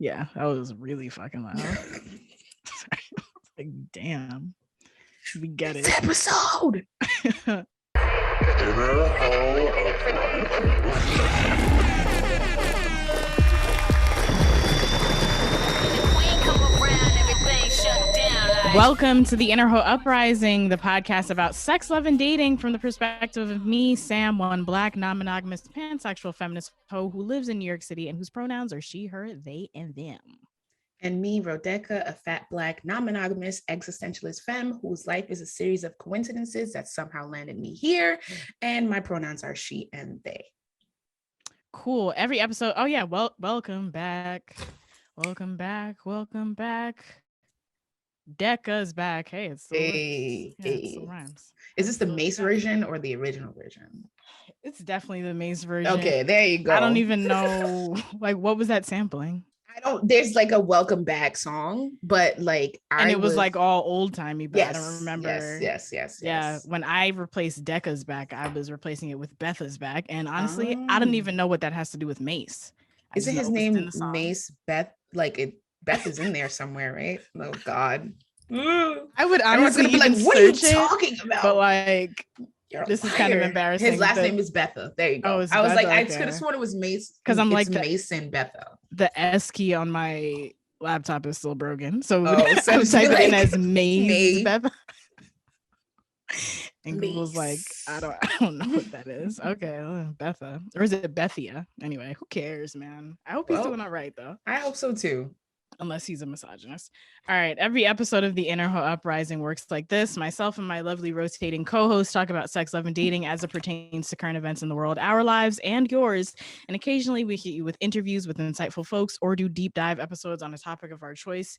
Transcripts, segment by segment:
Yeah, that was really fucking loud. Like, damn. We get it. Episode. Welcome to the Inner Hoe Uprising, the podcast about sex, love, and dating from the perspective of me, Sam, one black, non-monogamous, pansexual feminist hoe who lives in New York City and whose pronouns are she, her, they, and them. And me, Rodeka, a fat, black, non-monogamous, existentialist femme whose life is a series of coincidences that somehow landed me here. And my pronouns are she and they. Cool. Every episode. Oh, yeah. Well, welcome back. Welcome back. Welcome back. Decca's back. Hey, it's still, hey. It still rhymes. Is this the Mace version or the original version? It's definitely the Mace version. Okay, there you go. I don't even know. Like, what was that sampling? There's like a welcome back song, but like it was like all old timey, but yes, I don't remember. Yes. Yeah, when I replaced Decca's back, I was replacing it with Betha's back. And honestly, I don't even know what that has to do with Mace. Isn't his name Mace Beth? Like Beth is in there somewhere, right? Oh God. I would honestly be like, what are you talking about? But like, this is kind of embarrassing. His last name is Betha. There you go. I was Betha, like, I could have sworn it was Mace because I'm like Mason Betha. The S key on my laptop is still broken, so so I'm typing like, in as Maze Betha. And Google's like, I don't know what that is. Okay, Betha, or is it Bethia? Anyway, who cares, man? I hope he's doing all right though. I hope so too. Unless he's a misogynist. All right. Every episode of the Inner Hoe Uprising works like this. Myself and my lovely rotating co-hosts talk about sex, love, and dating as it pertains to current events in the world, our lives and yours. And occasionally we hit you with interviews with insightful folks or do deep dive episodes on a topic of our choice.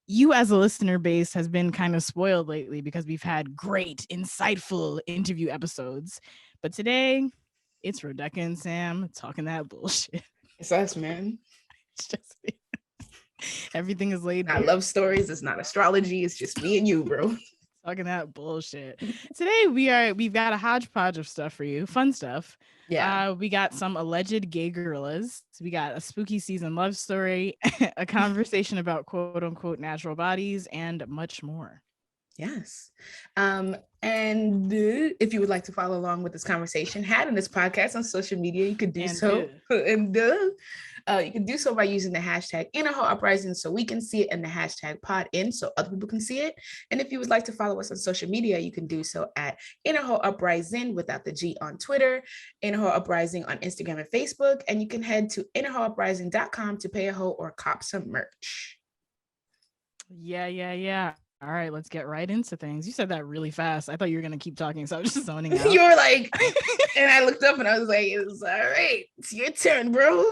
You as a listener base has been kind of spoiled lately because we've had great, insightful interview episodes. But today, it's Rodeka and Sam talking that bullshit. It's us, man. It's just me. Everything is laid. I love stories. It's not astrology. It's just me and you, bro. Talking that bullshit. Today we've got a hodgepodge of stuff for you, fun stuff. Yeah. We got some alleged gay gorillas. We got a spooky season love story, a conversation about quote unquote natural bodies, and much more. Yes. And if you would like to follow along with this conversation had in this podcast on social media, you could do so. You can do so by using the hashtag Inner Hoe Uprising so we can see it, and the hashtag PodIn so other people can see it. And if you would like to follow us on social media, you can do so at Inner Hoe Uprising without the G on Twitter, Inner Hoe Uprising on Instagram and Facebook, and you can head to innerhoeuprising.com to pay a hoe or cop some merch. Yeah. All right, let's get right into things. You said that really fast. I thought you were going to keep talking, so I was just zoning out. You were like, and I looked up and I was like, it's all right. It's your turn, bro.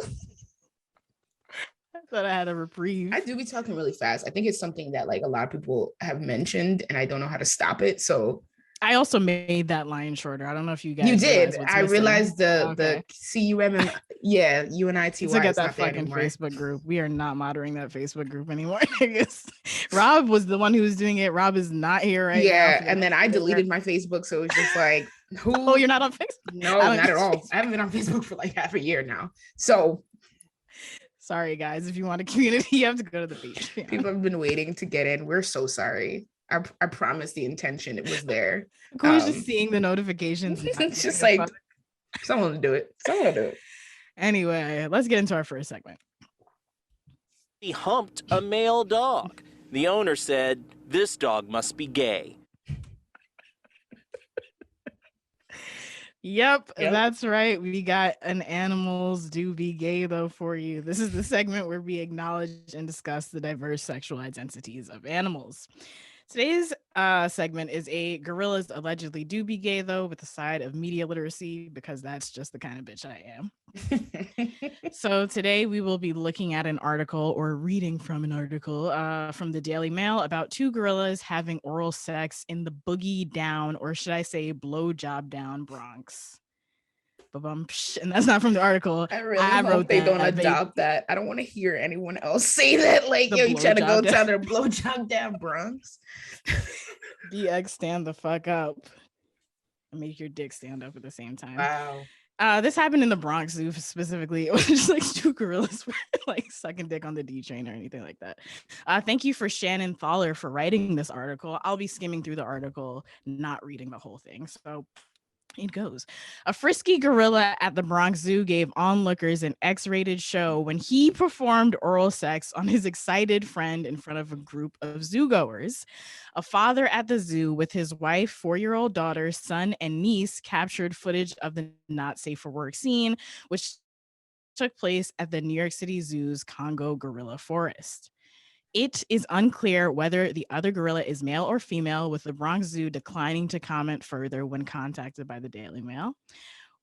I thought I had a reprieve. I do be talking really fast. I think it's something that like a lot of people have mentioned and I don't know how to stop it. So I also made that line shorter. I don't know if you guys. You did. I realized the CUM. Yeah, UNITY. Look at that fucking Facebook group. We are not monitoring that Facebook group anymore. Rob was the one who was doing it. Rob is not here right now. Yeah, and then I deleted my Facebook, so it's just like, who? Oh, you're not on Facebook? No, not at all. I haven't been on Facebook for like half a year now. So. Sorry, guys. If you want a community, you have to go to the beach. Yeah. People have been waiting to get in. We're so sorry. I promise the intention, it was there. I was just seeing the notifications. It's just like, someone will do it. Someone will do it. Anyway, let's get into our first segment. He humped a male dog. The owner said, "This dog must be gay." Yep, that's right. We got an animals do be gay though for you. This is the segment where we acknowledge and discuss the diverse sexual identities of animals. Today's segment is a gorillas allegedly do be gay though, with a side of media literacy, because that's just the kind of bitch I am. So today we will be looking at an article, or reading from an article from the Daily Mail about two gorillas having oral sex in the boogie down, or should I say blow job down, Bronx. And that's not from the article. I really hope they don't adopt that. I don't want to hear anyone else say that. Like, yo, you trying to go tell their blow job down, Bronx. BX, stand the fuck up. Make your dick stand up at the same time. Wow. This happened in the Bronx Zoo specifically. It was just like two gorillas were like sucking dick on the D train or anything like that. Thank you for Shannon Thaler for writing this article. I'll be skimming through the article, not reading the whole thing. So it goes. A frisky gorilla at the Bronx Zoo gave onlookers an X-rated show when he performed oral sex on his excited friend in front of a group of zoogoers. A father at the zoo with his wife, 4-year-old daughter, son, and niece captured footage of the not safe for work scene, which took place at the New York City Zoo's Congo gorilla forest. It is unclear whether the other gorilla is male or female, with the Bronx Zoo declining to comment further when contacted by the Daily Mail.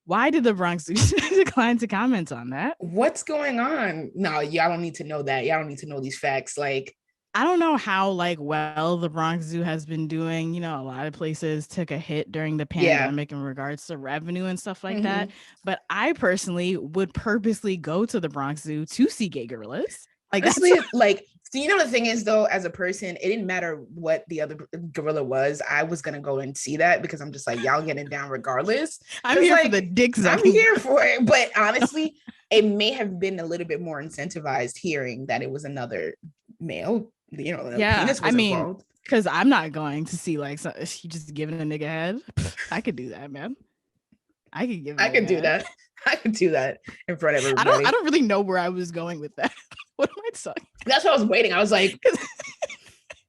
Why did the Bronx Zoo decline to comment on that? What's going on? No, y'all don't need to know that. Y'all don't need to know these facts. Like, I don't know how like well the Bronx Zoo has been doing. You know, a lot of places took a hit during the pandemic in regards to revenue and stuff like that. But I personally would purposely go to the Bronx Zoo to see gay gorillas. Like, honestly, like, so you know, the thing is, though, as a person, it didn't matter what the other gorilla was. I was gonna go and see that because I'm just like, y'all getting down regardless. I'm here like, for the dicks. I'm here for it. But honestly, it may have been a little bit more incentivized hearing that it was another male. You know, penis was involved. Because I'm not going to see like he just giving a nigga head. I could do that, man. I could give. I could do that. I could do that in front of everybody. I don't really know where I was going with that. What am I talking? That's what I was waiting. I was like,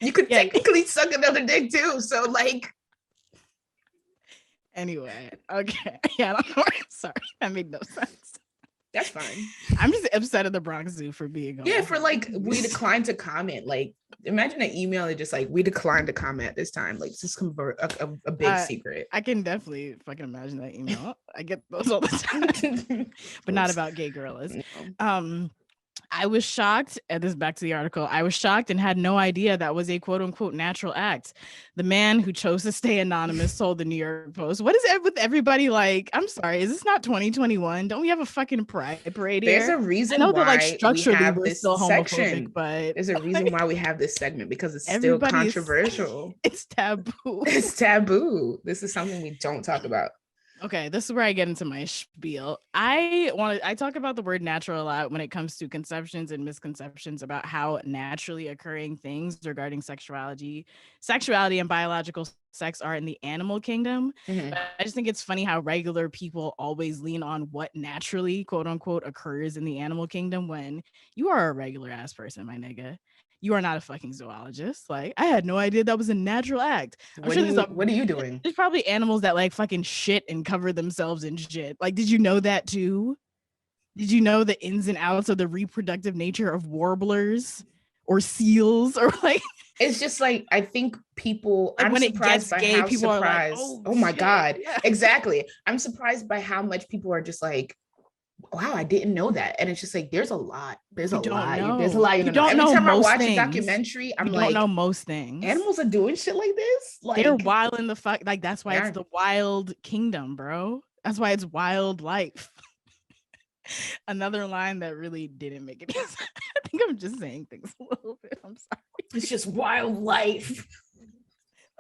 you could technically suck another dick too. So like, anyway, okay. Yeah, I don't know. Sorry, that made no sense. That's fine. I'm just upset at the Bronx Zoo for being. Yeah, for like, we declined to comment. Like, imagine an email that just like, we declined to comment this time. Like, just a big secret. I can definitely fucking imagine that email. I get those all the time, but not about gay gorillas. No. I was shocked, and this is back to the article. I was shocked and had no idea that was a quote unquote natural act. The man who chose to stay anonymous told the New York Post. What is it with everybody like? I'm sorry, is this not 2021? Don't we have a fucking pride parade here? There's a reason why like structurally we're still homophobic, but there's a reason why we have this segment, because it's still controversial. It's taboo. It's taboo. This is something we don't talk about. Okay, this is where I get into my spiel. I talk about the word natural a lot when it comes to conceptions and misconceptions about how naturally occurring things regarding sexuality and biological sex are in the animal kingdom. Mm-hmm. But I just think it's funny how regular people always lean on what naturally, quote unquote, occurs in the animal kingdom when you are a regular ass person, my nigga. You are not a fucking zoologist. Like, I had no idea that was a natural act. What are you doing? There's probably animals that like fucking shit and cover themselves in shit. Like, did you know that too? Did you know the ins and outs of the reproductive nature of warblers or seals or like? It's just like, I think people, like, when it gets gay, people are like, oh my God. Yeah. Exactly. I'm surprised by how much people are just like, wow, I didn't know that. And it's just like, there's a lot. There's a lot. You don't know. Every time I watch a documentary, I'm like, don't know most things. Animals are doing shit like this. Like, they're wild in the fuck. Like, that's why it's the wild kingdom, bro. That's why it's wildlife. Another line that really didn't make it. I think I'm just saying things a little bit. I'm sorry. It's just wildlife.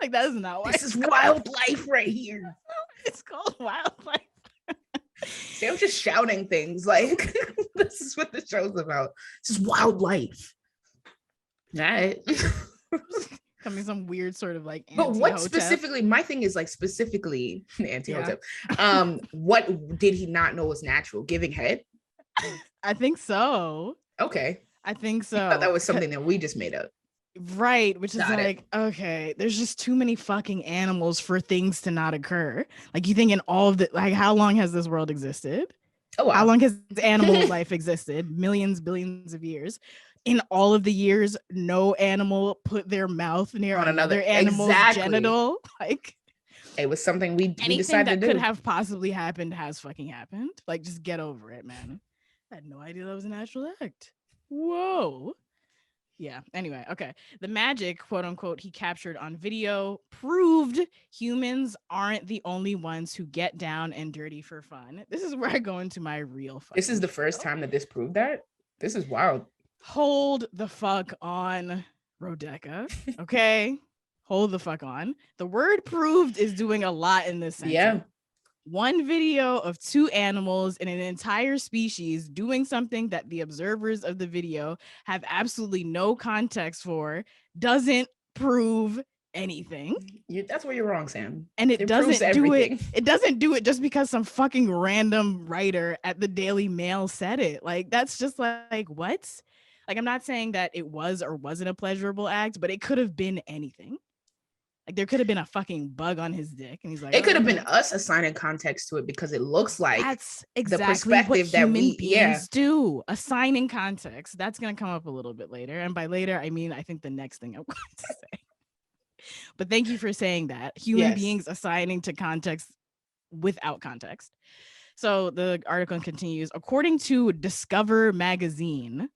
Like, that is not why. This is wildlife right here. It's called wildlife. See, I'm just shouting things like, this is what the show's about. This is wildlife. All right. Coming some weird sort of like but what specifically, my thing is like specifically anti-hotep. What did he not know was natural? Giving head? I think so. Okay. I think so. I thought that was something that we just made up. Right, which is like, okay, there's just too many fucking animals for things to not occur. Like, you think in all of the, like, how long has this world existed? Oh, wow. How long has animal life existed? Millions, billions of years. In all of the years, no animal put their mouth near another animal's genital. Like, it was something we decided that to do. Could have possibly happened has fucking happened. Like, just get over it, man. I had no idea that was a natural act. Whoa. Yeah. Anyway, okay. The magic, quote unquote, he captured on video proved humans aren't the only ones who get down and dirty for fun. This is where I go into my real fun. This is the first time that this proved that? This is wild. Hold the fuck on, Rodeka. Okay. Hold the fuck on. The word proved is doing a lot in this sentence. Yeah. one video of two animals in an entire species doing something that the observers of the video have absolutely no context for doesn't prove anything. That's where you're wrong, Sam. And it doesn't do everything. it doesn't do it just because some fucking random writer at the Daily Mail said it. Like, that's just like what? Like, I'm not saying that it was or wasn't a pleasurable act, but it could have been anything. Like, there could have been a fucking bug on his dick, and he's like, it could have been us assigning context to it because it looks like that's exactly the perspective what that human beings do. Assigning context. That's gonna come up a little bit later, and by later I mean I think the next thing I'm going to say. But thank you for saying that. Human beings assigning to context without context. So the article continues. According to Discover magazine.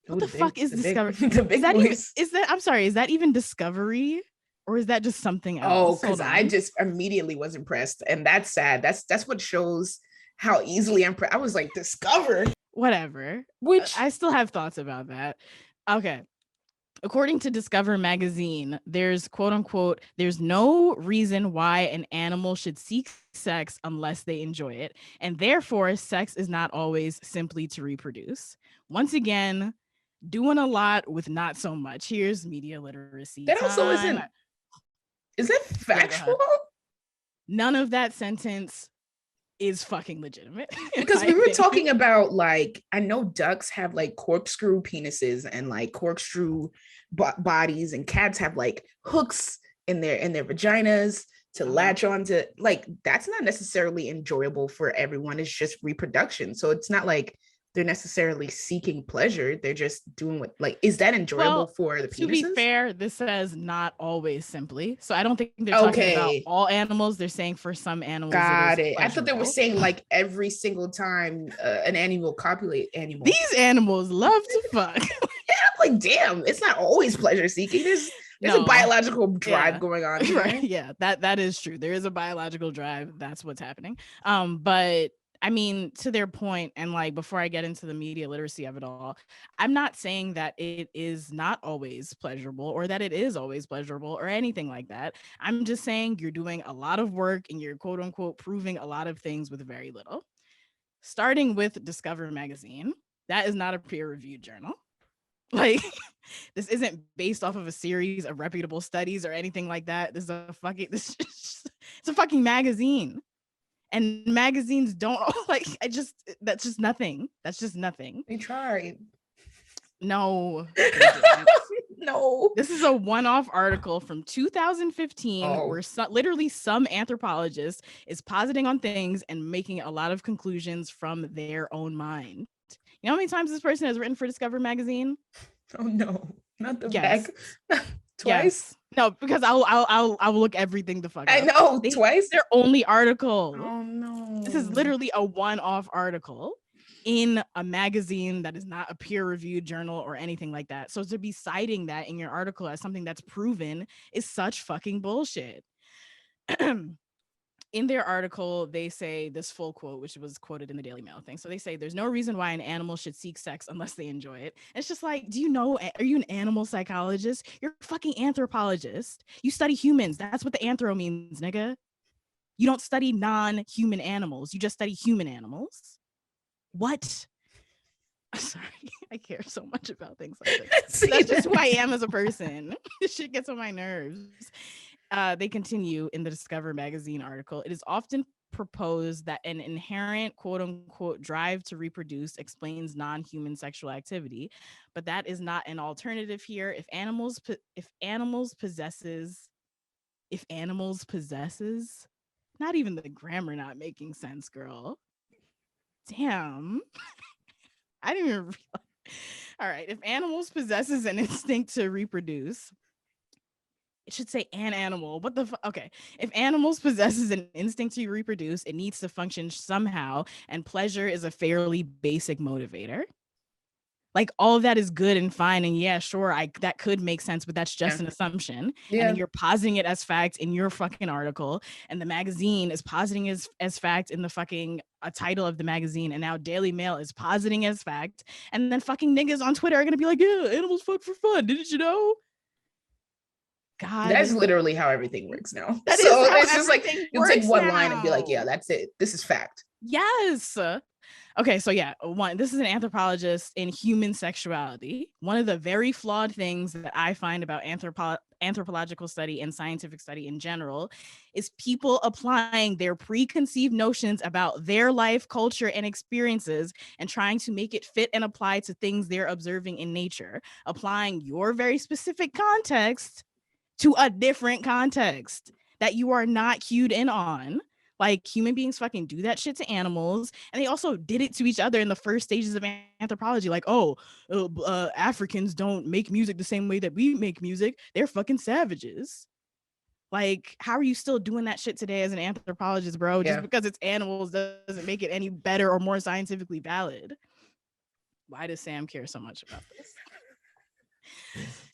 What the fuck is Discover? The big is that I'm sorry, is that even Discovery? Or is that just something else? Oh, because I just immediately was impressed. And that's sad. That's what shows how easily I was like, Discover. Whatever. Which I still have thoughts about that. Okay. According to Discover magazine, there's quote unquote, there's no reason why an animal should seek sex unless they enjoy it. And therefore, sex is not always simply to reproduce. Once again, doing a lot with not so much. Here's media literacy. That also isn't. Is that factual? None of that sentence is fucking legitimate. Because we were talking about, like, I know ducks have like corkscrew penises and like corkscrew bodies, and cats have like hooks in their vaginas to latch on to. Like, that's not necessarily enjoyable for everyone. It's just reproduction. So it's not like they're necessarily seeking pleasure. They're just doing what, like, is that enjoyable for the penises? To be fair, this says not always simply. So I don't think they're talking about all animals. They're saying for some animals. Got it. I thought they were saying like every single time an animal copulate animal. These animals love to fuck. Yeah, I'm like, damn, it's not always pleasure seeking. There's a biological drive going on here. Right. Yeah, that is true. There is a biological drive. That's what's happening. But I mean, to their point, and like before I get into the media literacy of it all, I'm not saying that it is not always pleasurable or that it is always pleasurable or anything like that. I'm just saying you're doing a lot of work and you're quote unquote proving a lot of things with very little. Starting with Discover magazine, that is not a peer-reviewed journal. Like, this isn't based off of a series of reputable studies or anything like that. It's a fucking magazine. And magazines don't like, that's just nothing. That's just nothing. They tried. No. No. This is a one-off article from 2015 where literally some anthropologist is positing on things and making a lot of conclusions from their own mind. You know how many times this person has written for Discover magazine? Oh no, not the back. Twice. Yes. No, because I'll look everything the fuck up. I know, twice. Their only article. Oh no. This is literally a one-off article in a magazine that is not a peer-reviewed journal or anything like that. So to be citing that in your article as something that's proven is such fucking bullshit. In their article, they say this full quote, which was quoted in the Daily Mail thing. So they say, there's no reason why an animal should seek sex unless they enjoy it. And it's just like, do you know, are you an animal psychologist? You're a fucking anthropologist. You study humans. That's what the anthro means, nigga. You don't study non-human animals. You just study human animals. What? I'm sorry. I care so much about things like this. That's just who I am as a person. This shit gets on my nerves. They continue in the Discover magazine article. It is often proposed that an inherent quote unquote drive to reproduce explains non-human sexual activity, but that is not an alternative here. If animals possesses, not even the grammar not making sense, girl. Damn. I didn't even realize. All right. If animals possesses an instinct to reproduce, it should say an animal. What the okay. If animals possesses an instinct to reproduce, it needs to function somehow, and pleasure is a fairly basic motivator. Like, all of that is good and fine, and yeah, sure, that could make sense, but that's just an assumption. Yeah. And then you're positing it as fact in your fucking article, and the magazine is positing as fact in the fucking title of the magazine, and now Daily Mail is positing as fact, and then fucking niggas on Twitter are gonna be like, yeah, animals fuck for fun, didn't you know? God. That's literally how everything works now. That so is how it's just like you'll take one line and be like, yeah, now. that's it. This is fact. Yes. Okay, so yeah, this is an anthropologist in human sexuality. One of the very flawed things that I find about anthropological study and scientific study in general is people applying their preconceived notions about their life, culture, and experiences and trying to make it fit and apply to things they're observing in nature, applying your very specific context to a different context that you are not cued in on. Like, human beings fucking do that shit to animals, and they also did it to each other in the first stages of anthropology. Like, Africans don't make music the same way that we make music. They're fucking savages. Like, how are you still doing that shit today as an anthropologist, bro? Just because it's animals doesn't make it any better or more scientifically valid. Why does Sam care so much about this?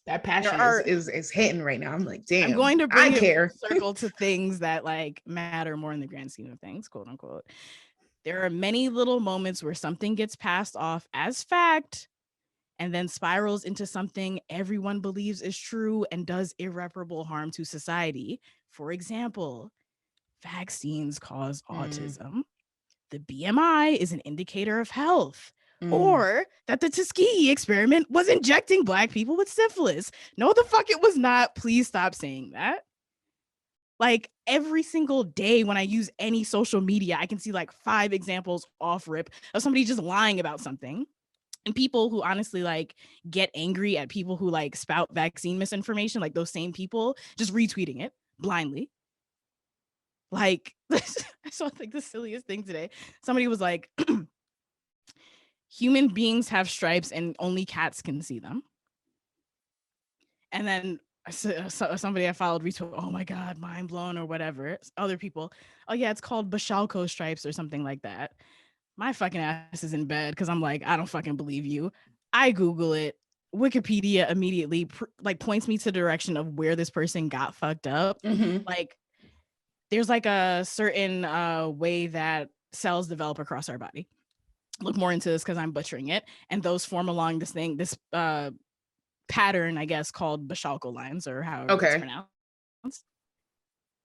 That passion is hitting right now. I'm like, damn. I'm going to bring it full circle to things that like matter more in the grand scheme of things, quote unquote. There are many little moments where something gets passed off as fact and then spirals into something everyone believes is true and does irreparable harm to society. For example, vaccines cause autism. The BMI is an indicator of health. Or that the Tuskegee experiment was injecting Black people with syphilis. No, the fuck it was not. Please stop saying that. Like, every single day when I use any social media, I can see like 5 examples off rip of somebody just lying about something. And people who honestly like get angry at people who like spout vaccine misinformation, like those same people just retweeting it blindly. Like, I saw like the silliest thing today. Somebody was like, human beings have stripes and only cats can see them. And then somebody I followed retweet, oh my God, mind blown or whatever. Other people, oh yeah, it's called Bashalko stripes or something like that. My fucking ass is in bed because I'm like, I don't fucking believe you. I Google it. Wikipedia immediately like points me to the direction of where this person got fucked up. Like, there's like a certain way that cells develop across our body. Look more into this because I'm butchering it. And those form along this pattern, I guess, called Bashalko lines or however it's pronounced.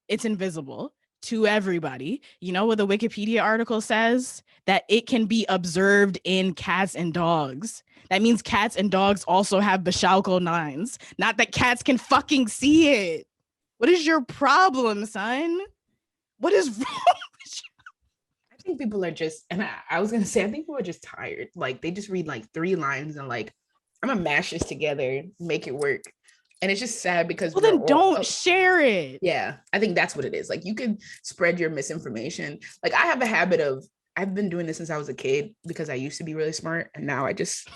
It's invisible to everybody. You know what the Wikipedia article says? That it can be observed in cats and dogs. That means cats and dogs also have Bashalko lines. Not that cats can fucking see it. What is your problem, son? What is wrong with you? I think people are just, and I was gonna say, I think people are just tired. Like, they just read like 3 lines and like, I'm gonna mash this together, make it work. And it's just sad because then don't share it. Yeah, I think that's what it is. Like, you can spread your misinformation. Like, I have a habit of, I've been doing this since I was a kid because I used to be really smart, and now I just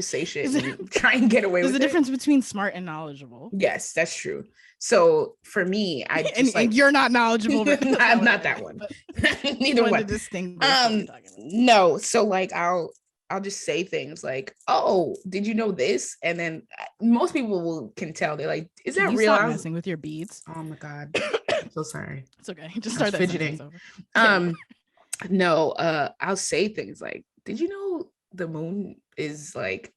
say shit and try and get away with it. There's a difference between smart and knowledgeable. Yes, that's true. So for me, I just and you're not knowledgeable. I'm not that one. Neither one. No. So like I'll just say things like, "Oh, did you know this?" And then most people can tell. They're like, "Is that real?" Stop messing with your beads. Oh my God, I'm so sorry. It's okay. Just start that fidgeting. No. I'll say things like, "Did you know the moon is like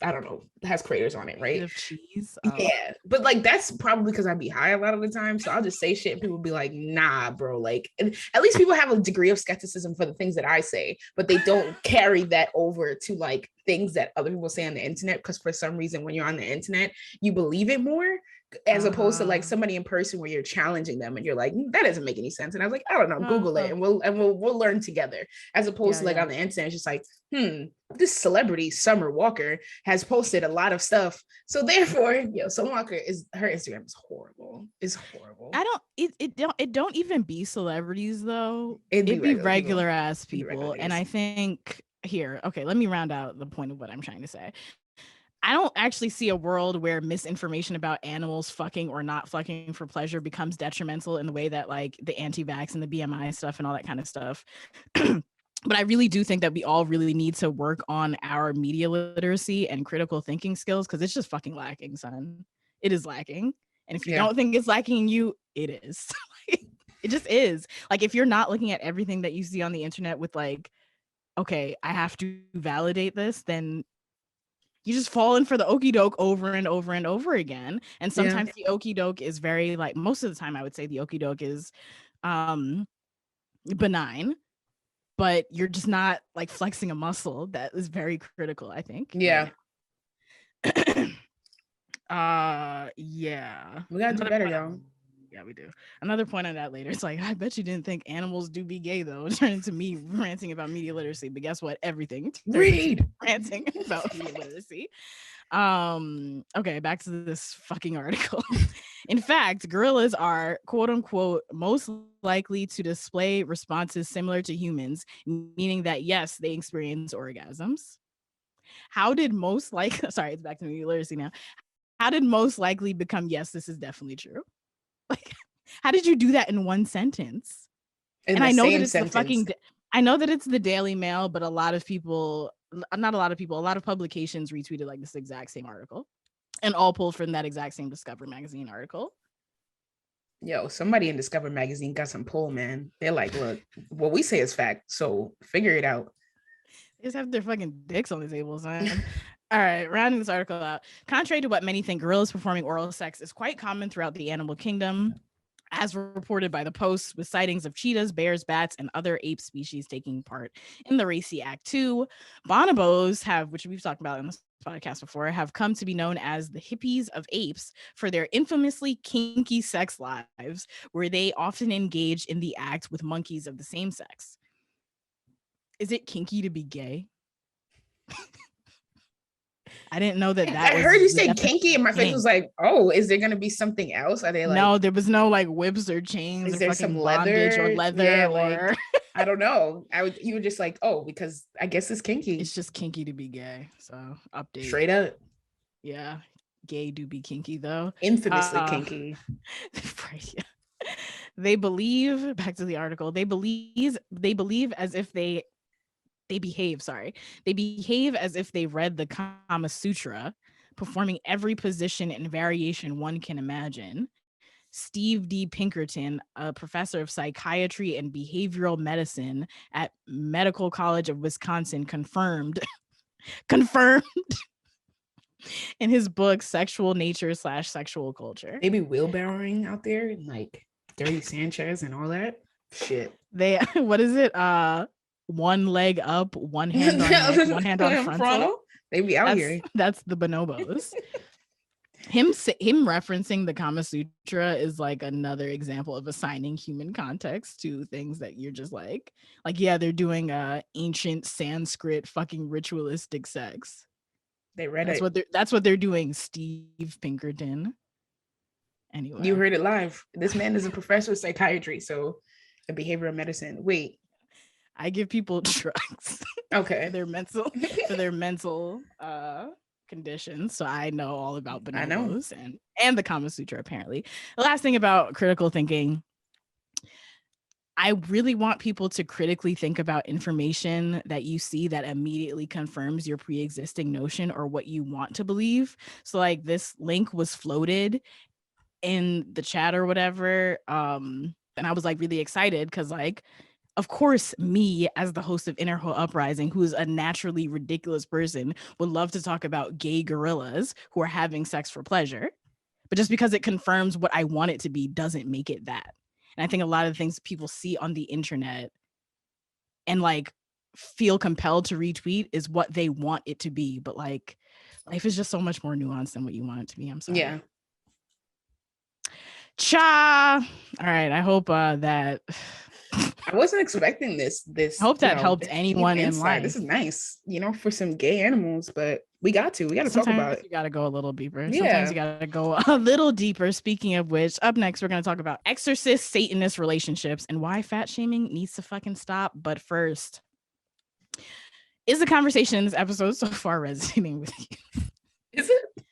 I don't know, has craters on it, right?" Of cheese. Yeah, but like that's probably because I'd be high a lot of the time, so I'll just say shit and people be like, nah, bro. Like, and at least people have a degree of skepticism for the things that I say, but they don't carry that over to like things that other people say on the internet, because for some reason when you're on the internet you believe it more, as opposed to like somebody in person where you're challenging them and you're like, that doesn't make any sense. And I was like, I don't know, Google it and we'll learn together. As opposed to like on the internet, it's just like, this celebrity Summer Walker has posted a lot of stuff, so therefore, Summer Walker her Instagram is horrible. It's horrible. It don't even be celebrities though. It'd be regular ass people. And I think let me round out the point of what I'm trying to say. I don't actually see a world where misinformation about animals fucking or not fucking for pleasure becomes detrimental in the way that like the anti-vax and the BMI stuff and all that kind of stuff. But I really do think that we all really need to work on our media literacy and critical thinking skills, because it's just fucking lacking, son. It is lacking. And if you don't think it's lacking in you, it is. It just is. Like, if you're not looking at everything that you see on the internet with like, okay, I have to validate this, then You just fall in for the okie doke over and over and over again. And sometimes the okie doke is very, like, most of the time I would say the okie doke is benign, but you're just not like flexing a muscle. That is very critical, I think. Yeah. Yeah. We gotta do better, y'all. Yeah, we do. Another point on that later. It's like, I bet you didn't think animals do be gay, though. Turn into me ranting about media literacy. But guess what? Everything read ranting about media literacy. Okay, back to this fucking article. In fact, gorillas are quote unquote most likely to display responses similar to humans, meaning that yes, they experience orgasms. How did most like sorry, it's back to media literacy now. How did most likely become yes, this is definitely true? Like, how did you do that in one sentence? And I know that it's sentence. The fucking I know that it's the Daily Mail, but a lot of people, not a lot of people, a lot of publications retweeted like this exact same article and all pulled from that exact same Discover magazine article. Yo, somebody in Discover magazine got some pull, man. They're like, look, what we say is fact, so figure it out. They just have their fucking dicks on the table, son. All right, rounding this article out. Contrary to what many think, gorillas performing oral sex is quite common throughout the animal kingdom, as reported by the Post, with sightings of cheetahs, bears, bats, and other ape species taking part in the Racy Act 2. Bonobos have, which we've talked about in this podcast before, have come to be known as the hippies of apes for their infamously kinky sex lives, where they often engage in the act with monkeys of the same sex. Is it kinky to be gay? I didn't know that. I heard you say kinky, and my face was like, "Oh, is there gonna be something else? Are they like?" No, there was no like whips or chains. Is there some leather or leather? Yeah, or I don't know. You were just like, "Oh, because I guess it's kinky." It's just kinky to be gay. So update. Straight up. Yeah, gay do be kinky though. Infamously kinky. Right, yeah. They believe. Back to the article. They believe as if they behave as if they read the Kama Sutra, performing every position and variation one can imagine. Steve D. Pinkerton, a professor of psychiatry and behavioral medicine at Medical College of Wisconsin, confirmed in his book Sexual Nature / Sexual Culture. Maybe wheelbarrowing out there, like Dirty Sanchez and all that shit. They what is it? One leg up, one hand on neck, one hand on frontal. They be out here. That's the bonobos. Him referencing the Kama Sutra is like another example of assigning human context to things that you're just like yeah, they're doing ancient Sanskrit fucking ritualistic sex. They read that's what they're doing, Steve Pinkerton. Anyway, you heard it live. This man is a professor of psychiatry, so a behavioral medicine. Wait, I give people drugs. Okay. for their mental conditions. So I know all about bonobos and the Kama Sutra, apparently. The last thing about critical thinking, I really want people to critically think about information that you see that immediately confirms your pre-existing notion or what you want to believe. So like this link was floated in the chat or whatever. And I was like really excited because like, of course, me as the host of Inner Ho Uprising, who's a naturally ridiculous person, would love to talk about gay gorillas who are having sex for pleasure. But just because it confirms what I want it to be doesn't make it that. And I think a lot of the things people see on the internet and like feel compelled to retweet is what they want it to be. But like life is just so much more nuanced than what you want it to be. I'm sorry. Yeah. Cha. All right. I hope that I wasn't expecting this. I hope that helped anyone in life. This is nice, for some gay animals, but we got to talk about it. You got to go a little deeper. Yeah. Sometimes you got to go a little deeper. Speaking of which, up next, we're going to talk about exorcist Satanist relationships and why fat shaming needs to fucking stop. But first, is the conversation in this episode so far resonating with you? Is it?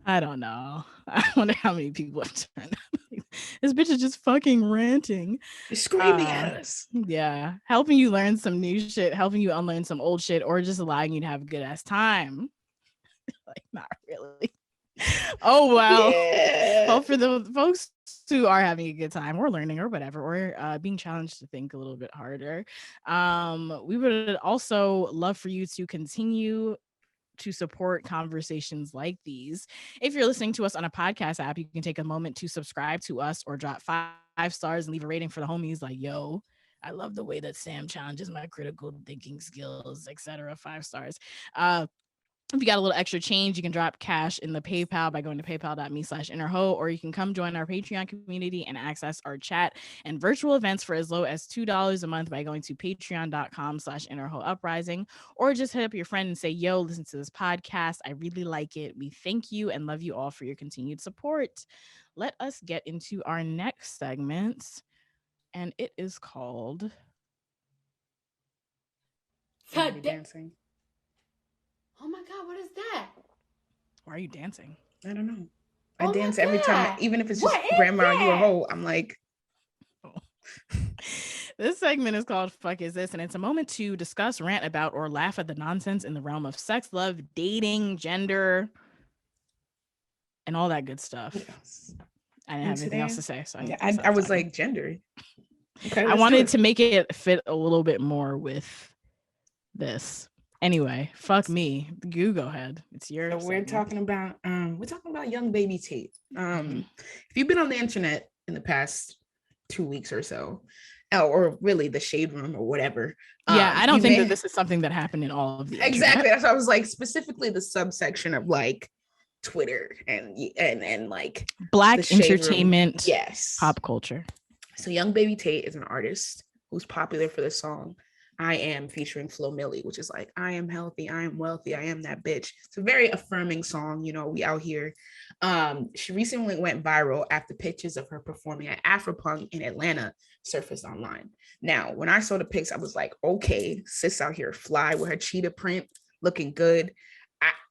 I don't know. I wonder how many people have turned out. This bitch is just fucking ranting. You're screaming at us. Yeah. Helping you learn some new shit, helping you unlearn some old shit, or just allowing you to have a good ass time. Like, not really. Oh, well. Yeah. Well, for the folks who are having a good time or learning or whatever, or being challenged to think a little bit harder, we would also love for you to continue to support conversations like these. If you're listening to us on a podcast app, you can take a moment to subscribe to us or drop 5 stars and leave a rating for the homies. Like, yo, I love the way that Sam challenges my critical thinking skills, etc. 5 stars. If you got a little extra change, you can drop cash in the PayPal by going to paypal.me/innerho, or you can come join our Patreon community and access our chat and virtual events for as low as $2 a month by going to patreon.com/innerhouprising, or just hit up your friend and say, yo, listen to this podcast. I really like it. We thank you and love you all for your continued support. Let us get into our next segment, and it is called dancing. Oh my God, what is that? Why are you dancing? I don't know. I dance every time, even if it's just Grandma, you a hoe. I'm like, This segment is called Fuck Is This? And it's a moment to discuss, rant about, or laugh at the nonsense in the realm of sex, love, dating, gender, and all that good stuff. Yes. I didn't have anything else to say. So I was like, gender. Okay, I wanted to make it fit a little bit more with this. Anyway, fuck me. You go ahead. It's your So we're talking about young baby Tate. If you've been on the internet in the past 2 weeks or so, or really the shade room or whatever. Yeah, I don't think that this is something that happened in all of the internet. Exactly. That's why I was like, specifically the subsection of like Twitter and like Black entertainment, yes, pop culture. So young baby Tate is an artist who's popular for the song I Am, featuring Flo Milli, which is like, I am healthy, I am wealthy, I am that bitch. It's a very affirming song, you know, we out here. She recently went viral after pictures of her performing at Afropunk in Atlanta surfaced online. Now, when I saw the pics, I was like, okay, sis out here fly with her cheetah print, looking good.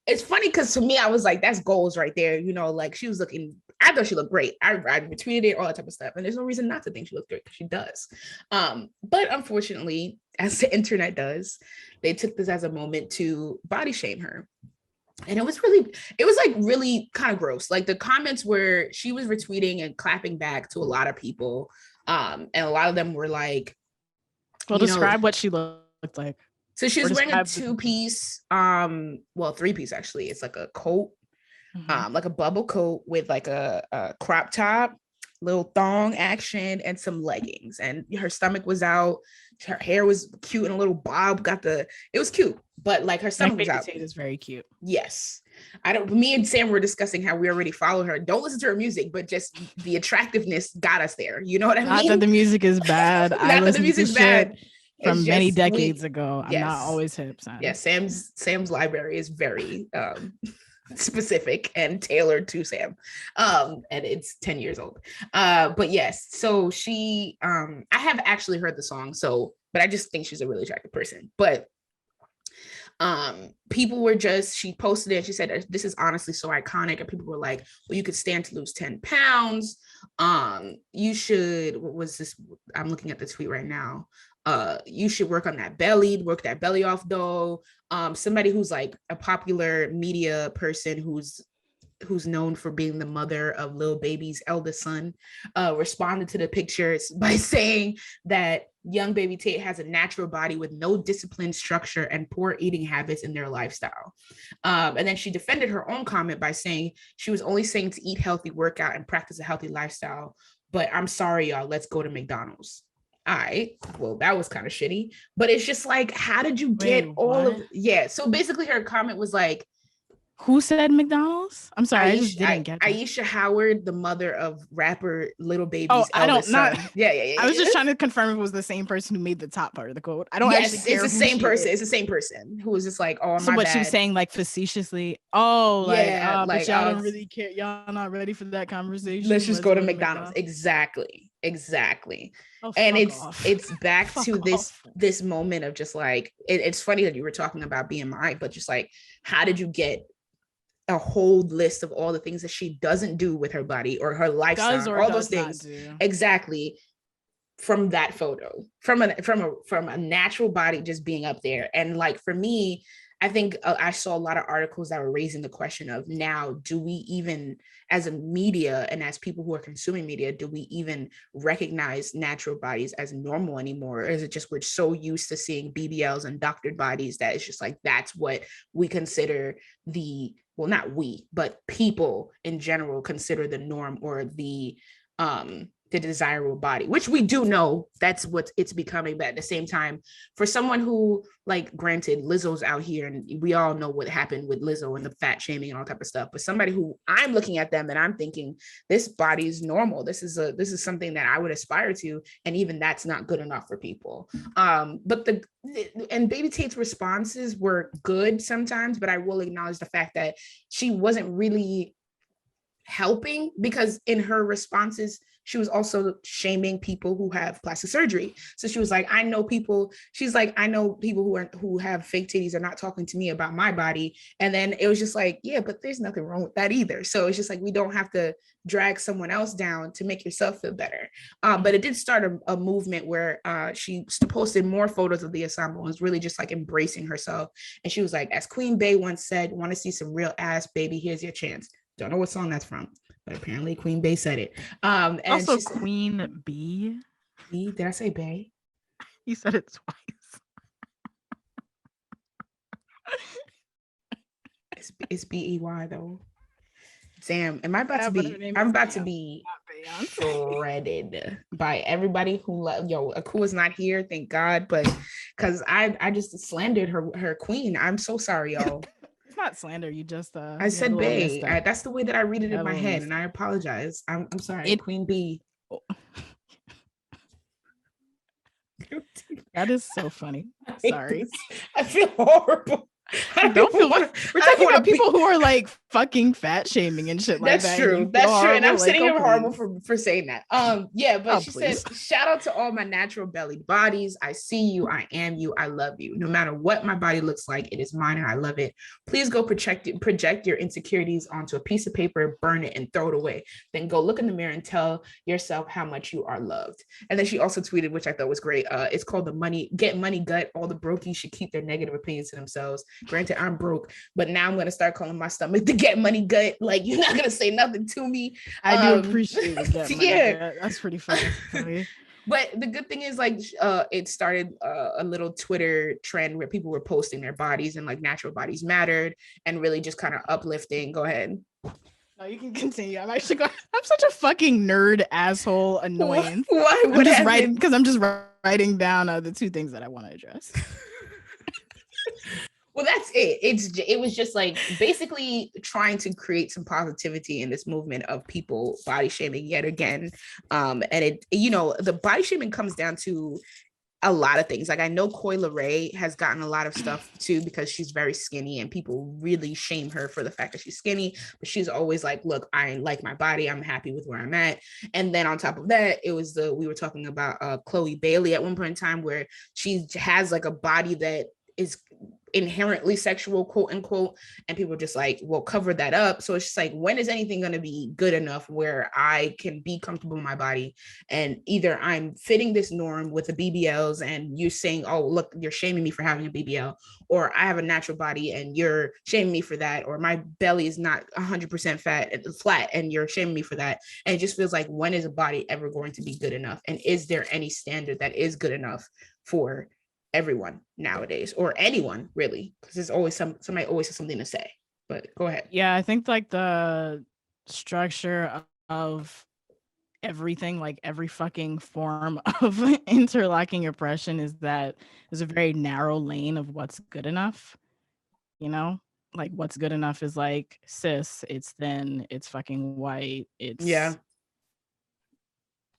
It's funny because to me, I was like, that's goals right there. You know, like she was looking, I thought she looked great. I retweeted it, all that type of stuff. And there's no reason not to think she looked great because she does. But unfortunately, as the internet does, they took this as a moment to body shame her. And it was like really kind of gross. Like the comments were, she was retweeting and clapping back to a lot of people. And a lot of them were like, well, describe what she looked like. So she was wearing a 2-piece, 3-piece actually. It's like a coat, like a bubble coat with like a crop top, little thong action, and some leggings. And her stomach was out. Her hair was cute and a little bob. It was cute, but like her stomach was out. Tate is very cute. Yes. Me and Sam were discussing how we already follow her. Don't listen to her music, but just the attractiveness got us there. You know what I mean? Not that the music is bad. Not that the music's bad. From many decades ago. I'm not always hip. Son. Yeah, Sam's library is very specific and tailored to Sam. And it's 10 years old. But yes, so she I have actually heard the song, but I just think she's a really attractive person. But people were she posted it and she said, this is honestly so iconic, and people were like, well, you could stand to lose 10 pounds. You should, what was this? I'm looking at the tweet right now. You should work on that belly, work that belly off though. Somebody who's like a popular media person who's known for being the mother of Lil Baby's eldest son, responded to the pictures by saying that young baby Tate has a natural body with no discipline, structure, and poor eating habits in their lifestyle. And then she defended her own comment by saying she was only saying to eat healthy, work out, and practice a healthy lifestyle. But I'm sorry, y'all, let's go to McDonald's. All right, well, that was kind of shitty, but it's just like, how did you get so basically her comment was like, who said McDonald's? I'm sorry, I just didn't get that. Aisha Howard, the mother of rapper Lil Baby's eldest son. Yeah. I was just trying to confirm if it was the same person who made the top part of the quote. I don't actually care. It's the same person. It's the same person who was just like, oh, so what she was saying, like facetiously. Oh, yeah, but y'all don't really care. Y'all not ready for that conversation. Let's just go to McDonald's. Exactly. Oh, and it's back to this moment of just like, it's funny that you were talking about BMI, but just like, how did you get a whole list of all the things that she doesn't do with her body or her lifestyle, all those things exactly from that photo, from a natural body just being up there? And like, for me, I think I saw a lot of articles that were raising the question of, now, do we even, as a media and as people who are consuming media, do we even recognize natural bodies as normal anymore? Or is it just we're so used to seeing BBLs and doctored bodies that it's just like that's what we consider the, well, not we, but people in general consider the norm or the desirable body, which we do know that's what it's becoming. But at the same time, for someone who, like, granted, Lizzo's out here and we all know what happened with Lizzo and the fat shaming and all type of stuff, but somebody who I'm looking at them and I'm thinking this body is normal, this is something that I would aspire to, and even that's not good enough for people. But and Baby Tate's responses were good sometimes, but I will acknowledge the fact that she wasn't really helping, because in her responses she was also shaming people who have plastic surgery. So she was like, I know people who have fake titties are not talking to me about my body. And then it was just like, yeah, but there's nothing wrong with that either. So it's just like, we don't have to drag someone else down to make yourself feel better. But it did start a movement where she posted more photos of the ensemble and was really just like embracing herself. And she was like, as Queen Bey once said, want to see some real ass, baby, here's your chance. Don't know what song that's from, but apparently Queen Bey said it. And also Queen Bee. Did I say Bey? You said it twice. It's Bey though. Damn, am I about to be? I'm about to be shredded by everybody who Aku is not here, thank God, but because I just slandered her queen. I'm so sorry, y'all. It's not slander. You just I said Bey. That's the way that I read it in my head, and I apologize. I'm sorry, Queen Bee. That is so funny. Sorry. I feel horrible. Don't feel. We're talking about people who are like fucking fat shaming and shit like that. That's true. That's true. And I'm sitting here horrible for saying that. Yeah, but she said, shout out to all my natural bellied bodies. I see you. I am you. I love you. No matter what my body looks like, it is mine and I love it. Please go project your insecurities onto a piece of paper, burn it, and throw it away. Then go look in the mirror and tell yourself how much you are loved. And then she also tweeted, which I thought was great. It's called the Get Money Gut. All the brokies should keep their negative opinions to themselves. Granted, I'm broke, but now I'm going to start calling my stomach the Get Money Gut. Like, you're not going to say nothing to me. I do appreciate it. Yeah, that's pretty funny. But the good thing is, like, it started a little Twitter trend where people were posting their bodies and like natural bodies mattered and really just kind of uplifting. Go ahead. No, you can continue. I'm actually going. I'm such a fucking nerd asshole annoyance. Why? I'm just writing because I'm just writing down the two things that I want to address. Well, that's it. It was just like basically trying to create some positivity in this movement of people body shaming yet again. And the body shaming comes down to a lot of things. Like, I know Coi Leray has gotten a lot of stuff too because she's very skinny and people really shame her for the fact that she's skinny, but she's always like, look, I like my body, I'm happy with where I'm at. And then on top of that, it was we were talking about Chloe Bailey at one point in time, where she has like a body that is inherently sexual, quote unquote, and people are just like, well, cover that up. So it's just like, when is anything going to be good enough where I can be comfortable in my body, and either I'm fitting this norm with the BBLs and you're saying, oh, look, you're shaming me for having a BBL, or I have a natural body and you're shaming me for that, or my belly is not 100% flat and you're shaming me for that. And it just feels like, when is a body ever going to be good enough? And is there any standard that is good enough for everyone nowadays, or anyone really? Because there's always somebody always has something to say. But go ahead. Yeah, I think like the structure of everything, like every fucking form of interlocking oppression, is that there's a very narrow lane of what's good enough. You know, like what's good enough is like cis, it's thin, it's fucking white, it's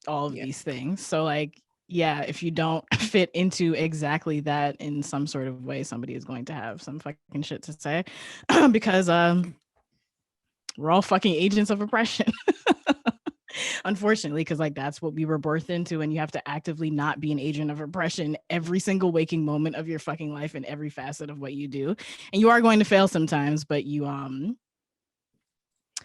all of these things. So like, yeah, if you don't fit into exactly that in some sort of way, somebody is going to have some fucking shit to say because we're all fucking agents of oppression. Unfortunately, because like that's what we were birthed into, and you have to actively not be an agent of oppression every single waking moment of your fucking life in every facet of what you do. And you are going to fail sometimes, but you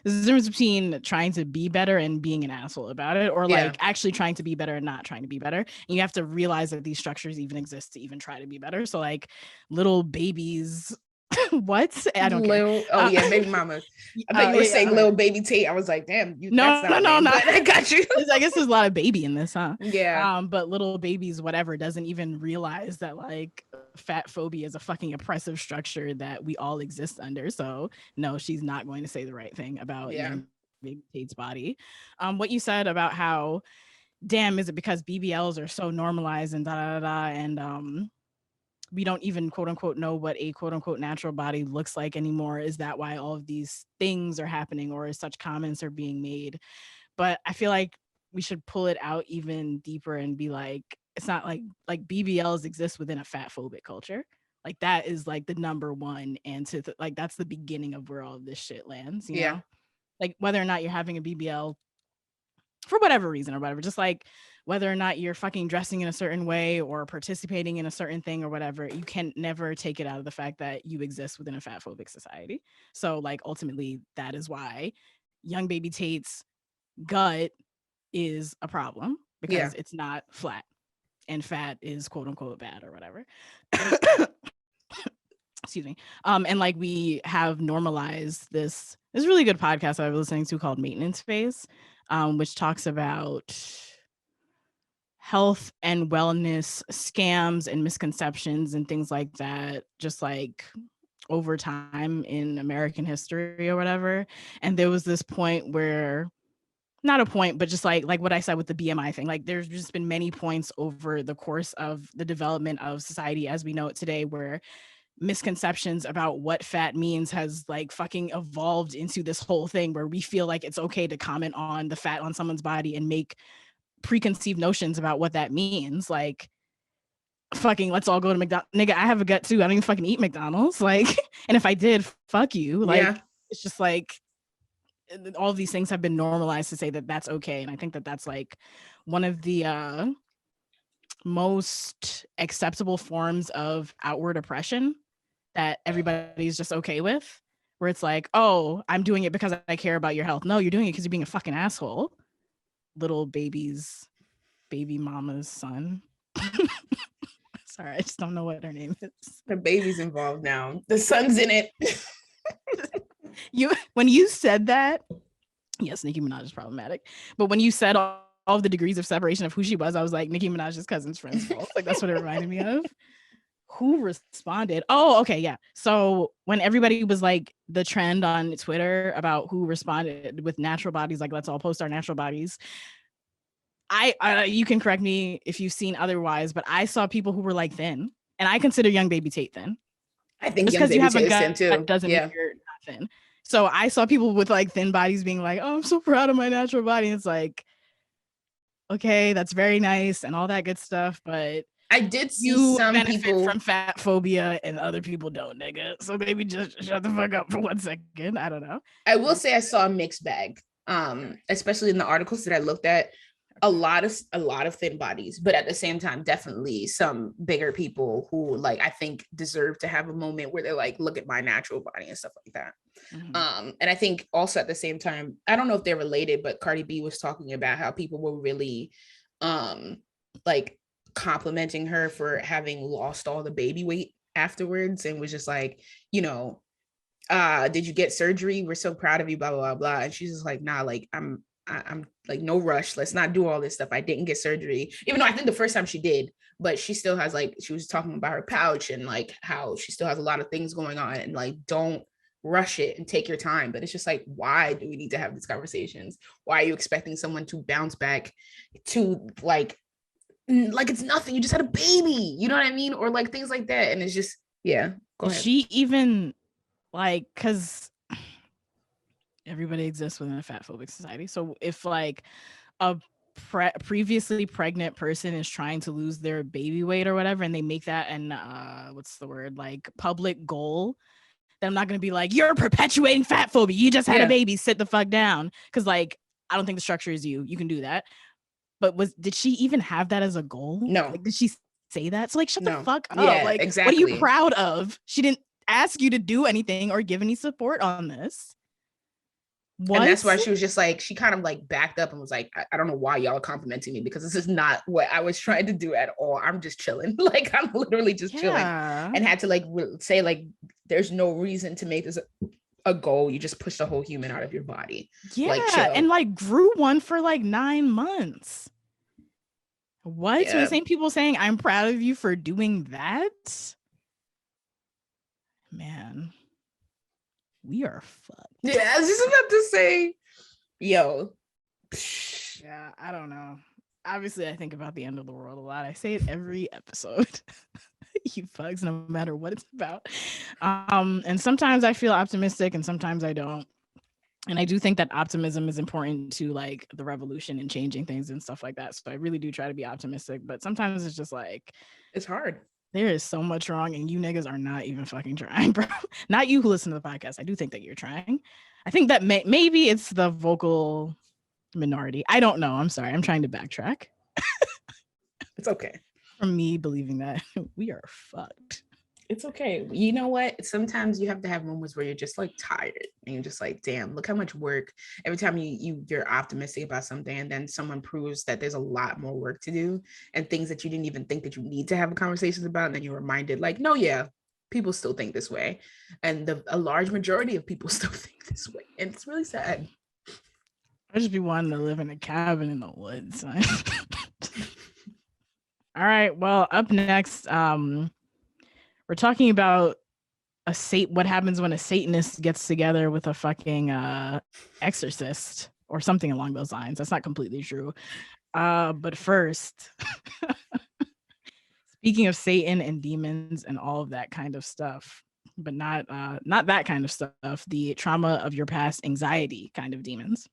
there's a difference between trying to be better and being an asshole about it, or like actually trying to be better and not trying to be better. And you have to realize that these structures even exist to even try to be better. So like little babies What? I don't care. Baby mama. I thought you were saying little baby Tate. I was like, damn, that's not a name, but I got you. I guess there's a lot of baby in this, huh? Yeah. But little babies, whatever, doesn't even realize that like fat phobia is a fucking oppressive structure that we all exist under. So no, she's not going to say the right thing about young baby Tate's body. What you said about how, damn, is it because BBLs are so normalized and da da da, and we don't even quote unquote know what a quote unquote natural body looks like anymore? Is that why all of these things are happening, or such comments are being made? But I feel like we should pull it out even deeper and be like, it's not like BBLs exist within a fat phobic culture. Like that is like the number one, and like that's the beginning of where all of this shit lands, you know? Like whether or not you're having a BBL for whatever reason or whatever, just like whether or not you're fucking dressing in a certain way or participating in a certain thing or whatever, you can never take it out of the fact that you exist within a fat phobic society. So like ultimately that is why young baby Tate's gut is a problem, because it's not flat and fat is quote unquote bad or whatever. Excuse me. And like we have normalized this really good podcast I was listening to called Maintenance Phase, which talks about health and wellness scams and misconceptions and things like that, just like over time in American history or whatever. And there was this point where, not a point, but just like what I said with the BMI thing, like there's just been many points over the course of the development of society as we know it today, where misconceptions about what fat means has like fucking evolved into this whole thing where we feel like it's okay to comment on the fat on someone's body and make preconceived notions about what that means. Like, fucking let's all go to McDonald's. Nigga, I have a gut too. I don't even fucking eat McDonald's. Like, and if I did, fuck you. Like, it's just like all of these things have been normalized to say that that's okay. And I think that that's like one of the most acceptable forms of outward oppression that everybody's just okay with, where it's like, oh, I'm doing it because I care about your health. No, you're doing it because you're being a fucking asshole. Little baby mama's son. Sorry, I just don't know what her name is. The baby's involved now. The son's in it. When you said that, yes, Nicki Minaj is problematic. But when you said all of the degrees of separation of who she was, I was like, Nicki Minaj's cousin's friend's fault. Like that's what it reminded me of. Who responded? Oh, okay, yeah. So when everybody was like the trend on Twitter about who responded with natural bodies, like let's all post our natural bodies. I you can correct me if you've seen otherwise, but I saw people who were like thin, and I consider young baby Tate thin. I think just because you have a gut too. Doesn't mean you're not thin. So I saw people with like thin bodies being like, "Oh, I'm so proud of my natural body." And it's like, okay, that's very nice and all that good stuff, but I did see some people from fat phobia and other people don't, nigga. So maybe just shut the fuck up for 1 second. I don't know. I will say I saw a mixed bag, especially in the articles that I looked at. A lot of thin bodies, but at the same time, definitely some bigger people who like I think deserve to have a moment where they're like, look at my natural body and stuff like that. And I think also at the same time, I don't know if they're related, but Cardi B was talking about how people were really like complimenting her for having lost all the baby weight afterwards, and was just like, you know, did you get surgery? We're so proud of you, blah blah blah blah. And she's just like, nah, like I'm like, no rush, let's not do all this stuff. I didn't get surgery, even though I think the first time she did, but she still has like, she was talking about her pouch and like how she still has a lot of things going on, and like, don't rush it and take your time. But it's just like, why do we need to have these conversations? Why are you expecting someone to bounce back to like it's nothing, you just had a baby, you know what I mean? Or like things like that. And it's just, yeah, go ahead. She even like, because everybody exists within a fat phobic society. So if like a previously pregnant person is trying to lose their baby weight or whatever, and they make that an what's the word, like public goal, then I'm not going to be like, you're perpetuating fat phobia, you just had a baby, sit the fuck down. Because like, I don't think the structure is you can do that. But did she even have that as a goal? No. Like, did she say that? So like, shut the fuck up. Yeah, like, exactly. What are you proud of? She didn't ask you to do anything or give any support on this. And that's why What? she was just like, she kind of like backed up and was like, I don't know why y'all are complimenting me, because this is not what I was trying to do at all. I'm just chilling. Like, I'm literally just chilling. Yeah. And had to like say, like, there's no reason to make this a goal. You just push the whole human out of your body. Like, Yeah. chill. And like grew one for like 9 months. What? So the Yeah. same people saying, I'm proud of you for doing that? Man, we are fucked. Yeah, I was just about to say, yo. Yeah, I don't know. Obviously, I think about the end of the world a lot. I say it every episode. You bugs, no matter what it's about. And sometimes I feel optimistic and sometimes I don't. And I do think that optimism is important to like the revolution and changing things and stuff like that. So I really do try to be optimistic, but sometimes it's just like it's hard. There is so much wrong, and you niggas are not even fucking trying, bro. Not you who listen to the podcast. I do think that you're trying. I think that maybe it's the vocal minority. I don't know. I'm sorry. I'm trying to backtrack. It's okay. From me believing that we are fucked. It's okay. You know what? Sometimes you have to have moments where you're just like tired and you're just like, damn, look how much work. Every time you're optimistic about something and then someone proves that there's a lot more work to do and things that you didn't even think that you need to have conversations about, and then you're reminded like, no, yeah, people still think this way. And a large majority of people still think this way. And it's really sad. I just be wanting to live in a cabin in the woods. All right. Well, up next, we're talking about what happens when a Satanist gets together with a fucking exorcist or something along those lines. That's not completely true. But first, speaking of Satan and demons and all of that kind of stuff, but not that kind of stuff, the trauma of your past, anxiety kind of demons.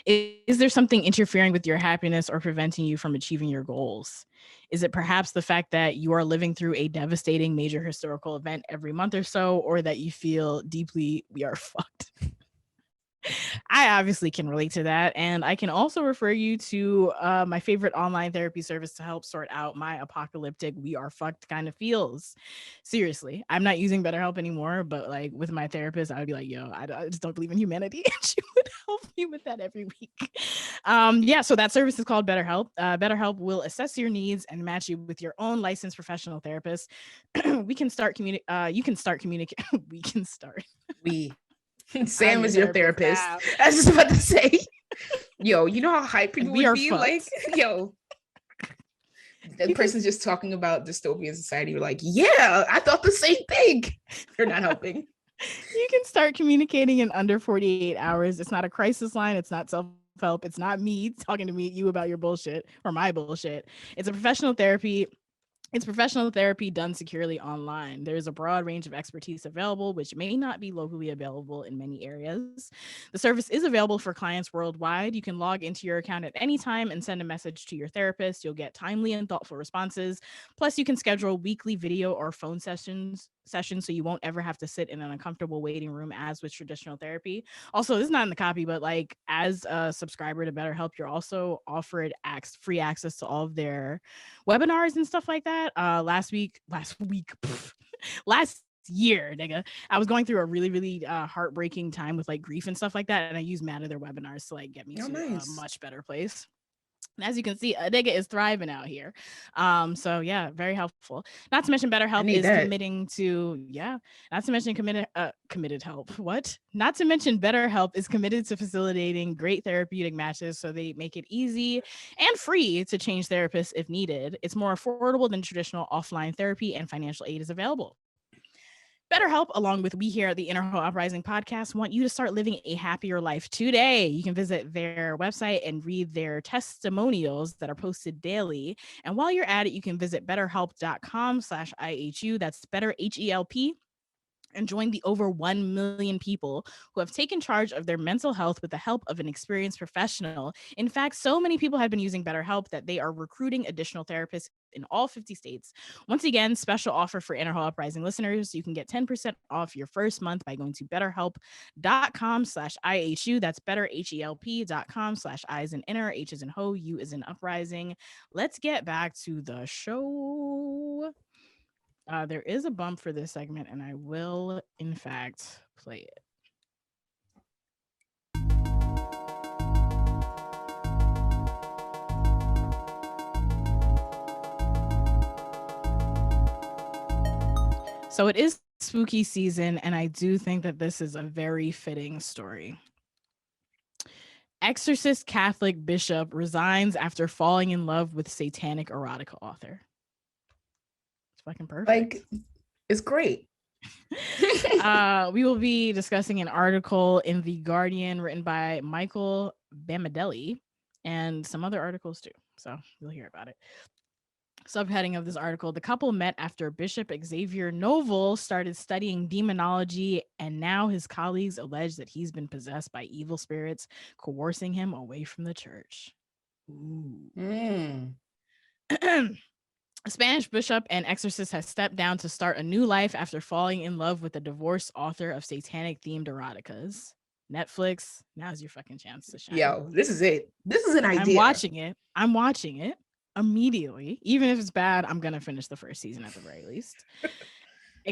Is there something interfering with your happiness or preventing you from achieving your goals? Is it perhaps the fact that you are living through a devastating major historical event every month or so, or that you feel deeply we are fucked? I obviously can relate to that. And I can also refer you to my favorite online therapy service to help sort out my apocalyptic, we are fucked kind of feels. Seriously, I'm not using BetterHelp anymore, but like with my therapist, I would be like, yo, I just don't believe in humanity. And she would help me with that every week. Yeah, so that service is called BetterHelp. BetterHelp will assess your needs and match you with your own licensed professional therapist. You can start communicating. We can start. Sam is your therapist. I was just about to say, yo, you know how hype people would be fucked. Like, yo, that person's just talking about dystopian society. You're like, yeah, I thought the same thing. You're not helping. You can start communicating in under 48 hours. It's not a crisis line. It's not self-help. It's not me talking to you about your bullshit or my bullshit. It's a professional therapy. It's professional therapy done securely online. There's a broad range of expertise available, which may not be locally available in many areas. The service is available for clients worldwide. You can log into your account at any time and send a message to your therapist. You'll get timely and thoughtful responses. Plus, you can schedule weekly video or phone sessions so you won't ever have to sit in an uncomfortable waiting room as with traditional therapy. Also, this is not in the copy, but like as a subscriber to BetterHelp, you're also offered free access to all of their webinars and stuff like that. Last year, nigga, I was going through a really, really heartbreaking time with like grief and stuff like that, and I used mad of their webinars to like get me to a much better place. And as you can see, a nigga is thriving out here. So yeah, very helpful. Not to mention BetterHelp is committing to committed help. What? Not to mention BetterHelp is committed to facilitating great therapeutic matches, so they make it easy and free to change therapists if needed. It's more affordable than traditional offline therapy, and financial aid is available. BetterHelp, along with we here at the Inner Hope Uprising podcast, want you to start living a happier life today. You can visit their website and read their testimonials that are posted daily. And while you're at it, you can visit betterhelp.com/IHU. That's better HELP, and join the over 1 million people who have taken charge of their mental health with the help of an experienced professional. In fact, so many people have been using BetterHelp that they are recruiting additional therapists in all 50 states. Once again, special offer for Inner Hope Uprising listeners. You can get 10% off your first month by going to betterhelp.com/IHU. That's betterhelp.com/I is in inner, H is in ho, U is in uprising. Let's get back to the show. There is a bump for this segment, and I will, in fact, play it. So it is spooky season, and I do think that this is a very fitting story. Exorcist Catholic bishop resigns after falling in love with satanic erotica author. It's fucking perfect. Like, it's great. We will be discussing an article in The Guardian written by Michael Bamadelli and some other articles too. So you'll hear about it. Subheading of this article: the couple met after Bishop Xavier Novel started studying demonology, and now his colleagues allege that he's been possessed by evil spirits, coercing him away from the church. Ooh. A Spanish bishop and exorcist has stepped down to start a new life after falling in love with the divorced author of satanic-themed eroticas. Netflix, now's your fucking chance to shine. Yo, this is it. This is an idea. I'm watching it immediately. Even if it's bad, I'm gonna finish the first season at the very least.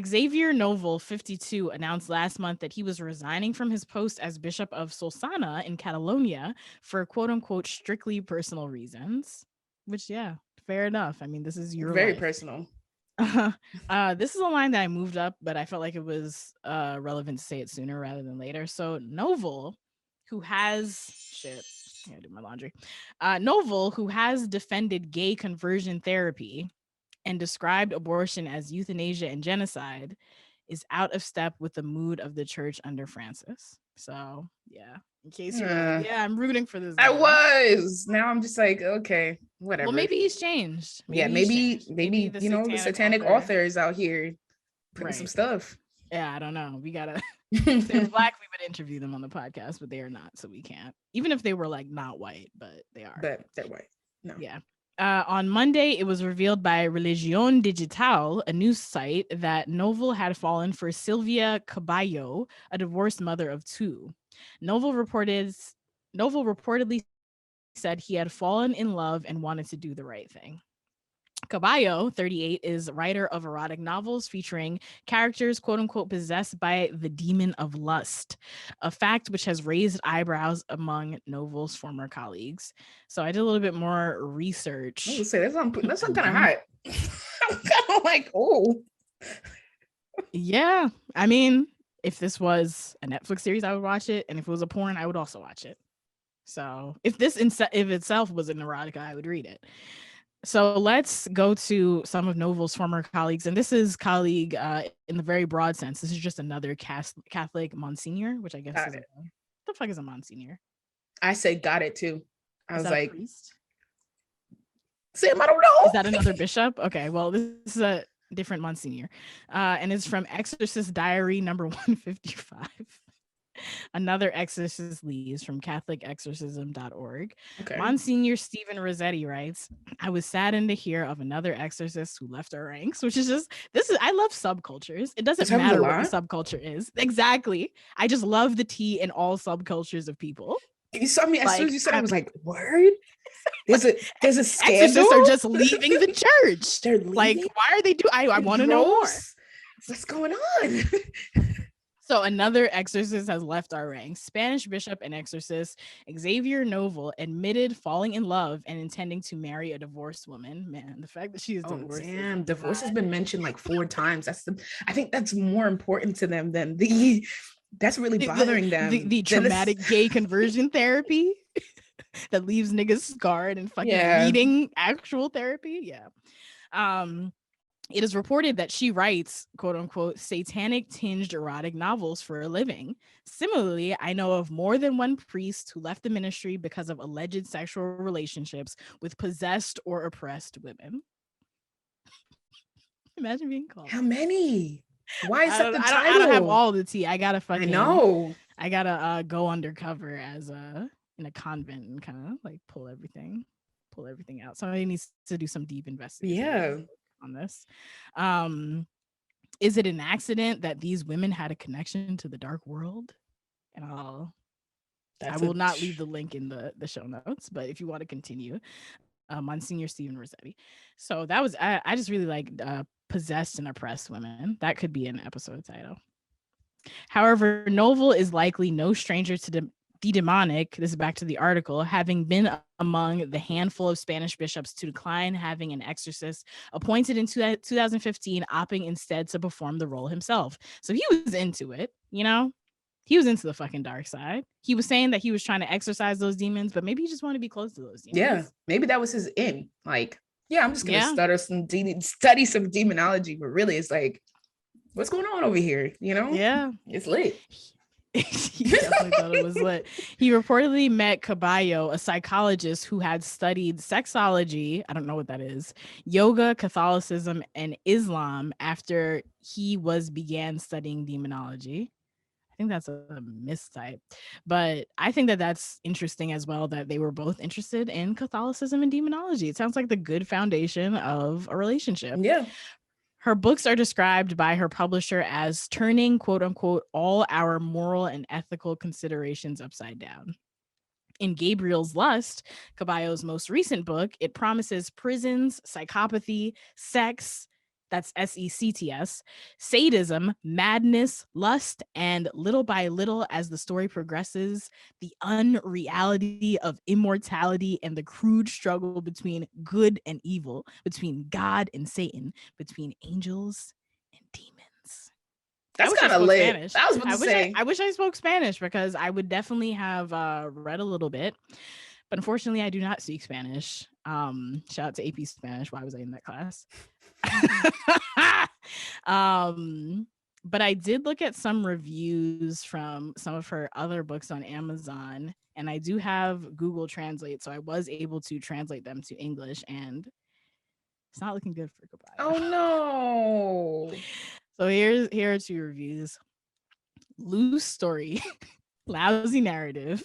Xavier Novel, 52, announced last month that he was resigning from his post as Bishop of Solsona in Catalonia for quote-unquote strictly personal reasons. Which, yeah, fair enough. I mean, this is your very life. Personal. This is a line that I moved up, but I felt like it was relevant to say it sooner rather than later. So Novel, who has I gotta do my laundry. Novel, who has defended gay conversion therapy and described abortion as euthanasia and genocide, is out of step with the mood of the church under Francis. So yeah, in case you're like, yeah, I'm rooting for this guy. I was. Now I'm just like, okay, whatever. Well, maybe he's changed. Maybe you know, the satanic authors out here putting some stuff. Yeah, I don't know. We gotta. If they were black, we would interview them on the podcast, but they are not, so we can't. Even if they were like not white, but they are. But they're white. No. Yeah. On Monday, it was revealed by Religion Digital, a news site, that Novel had fallen for Silvia Caballo, a divorced mother of two. Novel reportedly said he had fallen in love and wanted to do the right thing. Caballo, 38, is writer of erotic novels featuring characters, quote unquote, possessed by the demon of lust, a fact which has raised eyebrows among Novel's former colleagues. So I did a little bit more research. I would say that's kind of hot. I'm kind of like, oh. Yeah. I mean, if this was a Netflix series, I would watch it. And if it was a porn, I would also watch it. So if this if itself was an erotica, I would read it. So let's go to some of Novel's former colleagues. And this is colleague in the very broad sense. This is just another Catholic Monsignor, which I guess is what the fuck is a Monsignor? I said got it too. I was like, priest? Sam, I don't know. Is that another bishop? Okay, well, this is a different Monsignor. And it's from Exorcist Diary number 155. Another exorcist leaves from catholicexorcism.org. Okay. Monsignor Stephen Rossetti writes, I was saddened to hear of another exorcist who left our ranks, which is just, I love subcultures. It doesn't matter what the subculture is. Exactly. I just love the tea in all subcultures of people. You saw me as soon as you said, I was like, word? There's a scandal? Exorcists are just leaving the church. They're leaving? Like, why are they I want to know more. What's going on? So another exorcist has left our ranks. Spanish bishop and exorcist Xavier Novel admitted falling in love and intending to marry a divorced woman. Man, the fact that she is divorced. Damn, divorce has been mentioned like 4 times. I think that's more important to them than that's really bothering them. The traumatic gay conversion therapy that leaves niggas scarred and fucking reading actual therapy. Yeah. It is reported that she writes, quote unquote, satanic tinged erotic novels for a living. Similarly, I know of more than one priest who left the ministry because of alleged sexual relationships with possessed or oppressed women. Imagine being called. How many? Why is that the title? I don't have all the tea. I gotta fucking. I know. I gotta go undercover as in a convent and kind of like pull everything out. Somebody needs to do some deep investigation. Yeah. On this. Is it an accident that these women had a connection to the dark world? And I will not leave the link in the show notes, but if you want to continue, Monsignor Stephen Rossetti. So that was I just really like possessed and oppressed women. That could be an episode title. However, Novel is likely no stranger to The demonic, this is back to the article, having been among the handful of Spanish bishops to decline having an exorcist appointed in 2015, opting instead to perform the role himself. So he was into it, you know? He was into the fucking dark side. He was saying that he was trying to exorcise those demons, but maybe he just wanted to be close to those demons. Yeah, maybe that was his in. Like, yeah, I'm just gonna study some demonology, but really it's like, what's going on over here? You know? Yeah. It's lit. He definitely thought it was lit. He reportedly met Caballo, a psychologist who had studied sexology, I don't know what that is, yoga, Catholicism, and Islam after he began studying demonology. I think that's a mistype, but I think that that's interesting as well, that they were both interested in Catholicism and demonology. It sounds like the good foundation of a relationship. Yeah. Her books are described by her publisher as turning, quote unquote, all our moral and ethical considerations upside down. In Gabriel's Lust, Caballo's most recent book, it promises prisons, psychopathy, sex, that's SECTS, sadism, madness, lust, and little by little, as the story progresses, the unreality of immortality and the crude struggle between good and evil, between God and Satan, between angels and demons. That's kind of lit. Spanish. I was about to say. I wish I spoke Spanish, because I would definitely have read a little bit. But unfortunately, I do not speak Spanish. Shout out to AP Spanish. Why was I in that class? But I did look at some reviews from some of her other books on Amazon, and I do have Google Translate, so I was able to translate them to English, and it's not looking good for Caballo. Oh no. So here are 2 reviews. Loose story, lousy narrative.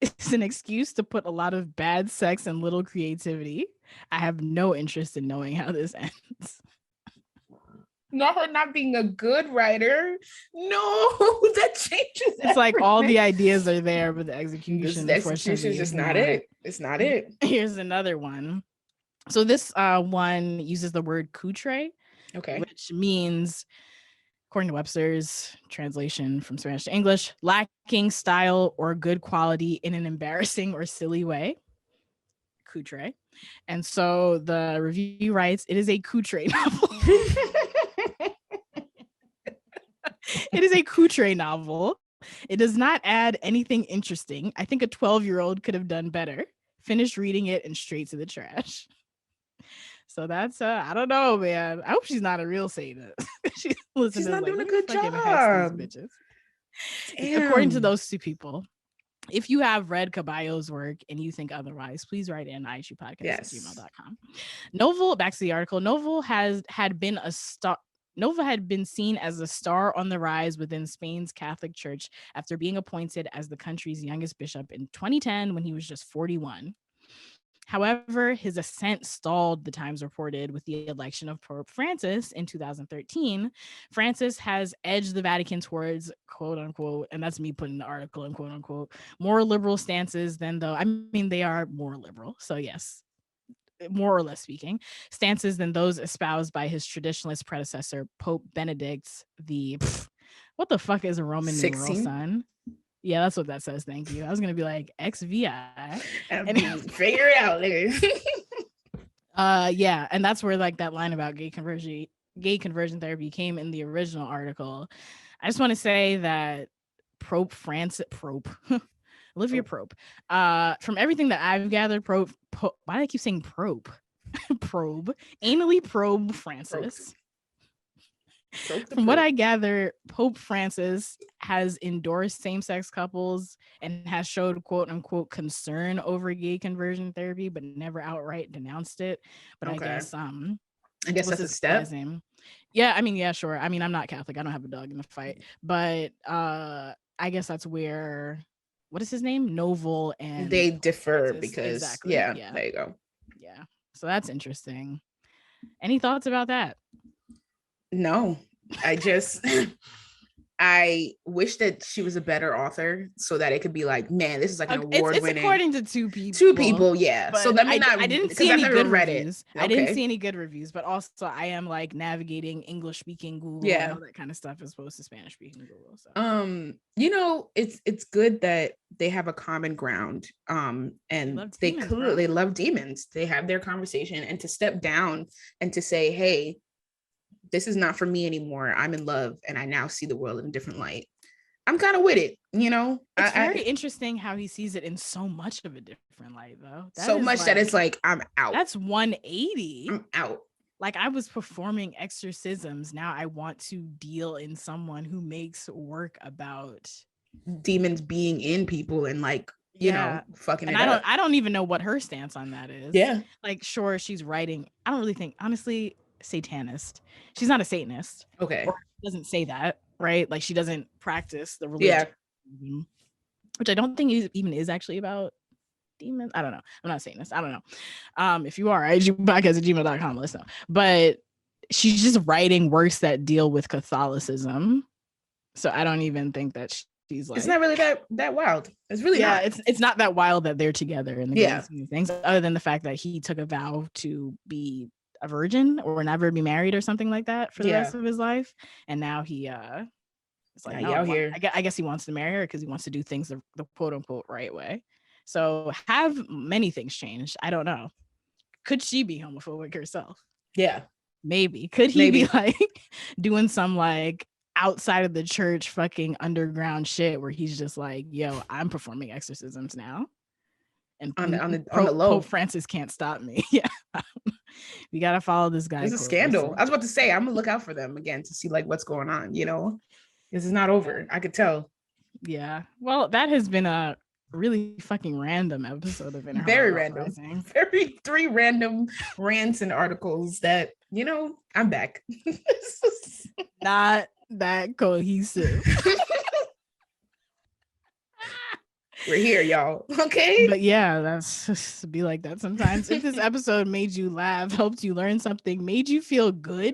It's an excuse to put a lot of bad sex and little creativity. I have no interest in knowing how this ends. Not her not being a good writer. No, that changes. It's everything. Like all the ideas are there, but the execution is just not it. It's not it. Here's another one. So this one uses the word coutre, okay, which means, according to Webster's translation from Spanish to English, lacking style or good quality in an embarrassing or silly way. Coutre. And so the review writes, it is a coutre novel. It is a coutre novel. It does not add anything interesting. I think a 12-year-old could have done better. Finished reading it and straight to the trash. So that's I don't know, man. I hope she's not a real Satanist. she's not doing a good job. These bitches. According to those 2 people. If you have read Caballo's work and you think otherwise, please write in ishupodcast@gmail.com. Novel, back to the article. Novel had been seen as a star on the rise within Spain's Catholic Church after being appointed as the country's youngest bishop in 2010 when he was just 41. However, his ascent stalled, the Times reported, with the election of Pope Francis in 2013. Francis has edged the Vatican towards, quote unquote, and that's me putting the article in quote unquote, more liberal stances than they are more liberal. So yes, more or less speaking, stances than those espoused by his traditionalist predecessor, Pope Benedict what the fuck is a Roman 16? Numeral, son? Yeah, that's what that says. Thank you. I was gonna be like XVI. And figure it out, nigga. Yeah, and that's where like that line about gay conversion therapy came in the original article. I just want to say that Olivia Probe. From everything that I've gathered, why do I keep saying probe? Anally probe Francis. From what I gather, Pope Francis has endorsed same-sex couples and has showed quote unquote concern over gay conversion therapy, but never outright denounced it. But okay. I guess that's a step. Yeah, I mean, yeah, sure. I mean, I'm not Catholic. I don't have a dog in the fight, but I guess that's where, what is his name? Novel and they differ Francis. Because exactly. Yeah, there you go. Yeah, so that's interesting. Any thoughts about that? No, I wish that she was a better author so that it could be like, man, this is like an award-winning. It's according to 2 people. 2 people, yeah. So let me not. I didn't see any good reviews. I didn't see any good reviews, but also I am like navigating English-speaking Google and all that kind of stuff as opposed to Spanish-speaking Google. So. You know, it's good that they have a common ground, and they clearly love demons. They have their conversation, and to step down and to say, hey, this is not for me anymore. I'm in love and I now see the world in a different light. I'm kind of with it, you know. It's very interesting how he sees it in so much of a different light, though. So much that it's like, I'm out. That's 180. I'm out. Like, I was performing exorcisms. Now I want to deal in someone who makes work about demons being in people and like, you know, fucking and it up. I don't even know what her stance on that is. Yeah. Like, sure, she's writing. I don't really think, honestly, satanist. She's not a Satanist. Okay. Or doesn't say that, right? Like, she doesn't practice the religion. Yeah. Which I don't think even is actually about demons. I don't know. I'm not saying this. I don't know. If you are, igpodcast@gmail.com, let us know. But she's just writing works that deal with Catholicism. So I don't even think that she's like, it's not really that wild. It's really not. It's not that wild that they're together in the grand scheme of things, other than the fact that he took a vow to be a virgin or never be married or something like that for the rest of his life. And now he it's like, I guess he wants to marry her because he wants to do things the quote unquote right way. So have many things changed? I don't know. Could she be homophobic herself? Yeah. Maybe. Could he be like doing some like outside of the church fucking underground shit where he's just like, yo, I'm performing exorcisms now. And on the low. Pope Francis can't stop me. Yeah. We gotta follow this guy. It's a scandal. I was about to say, I'm gonna look out for them again to see like what's going on, you know. This is not over. I could tell. Yeah. Well, that has been a really fucking random episode of Very random. Very 3 random rants and articles that, you know, I'm back. Not that cohesive. We're here, y'all. Okay. But yeah, that's just be like that sometimes. If this episode made you laugh, helped you learn something, made you feel good.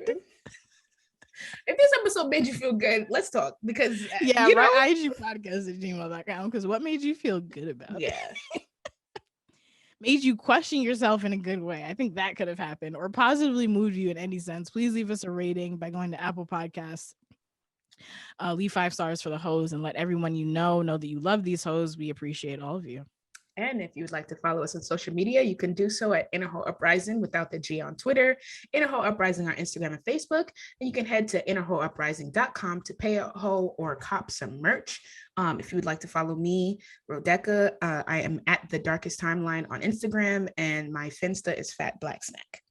If this episode made you feel good, let's talk. Because yeah, you know, right, igpodcast@gmail.com. Because what made you feel good about it? Made you question yourself in a good way. I think that could have happened, or positively moved you in any sense. Please leave us a rating by going to Apple Podcasts. Leave 5 stars for the hoes and let everyone you know that you love these hoes. We appreciate all of you. And if you would like to follow us on social media, you can do so at Innerho Uprising without the G on Twitter, Innerho Uprising on Instagram and Facebook. And you can head to innerhouprising.com to pay a hoe or cop some merch. If you would like to follow me, Rodeka, I am at The Darkest Timeline on Instagram, and my Finsta is Fat Black Snack.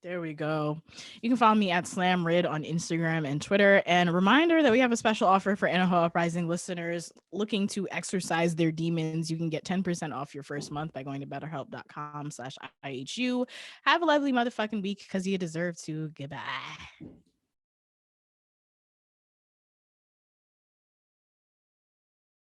There we go. You can follow me at SlamRid on Instagram and Twitter. And a reminder that we have a special offer for Innerho Uprising listeners looking to exorcise their demons. You can get 10% off your first month by going to betterhelp.com/IHU. Have a lovely motherfucking week because you deserve to. Goodbye.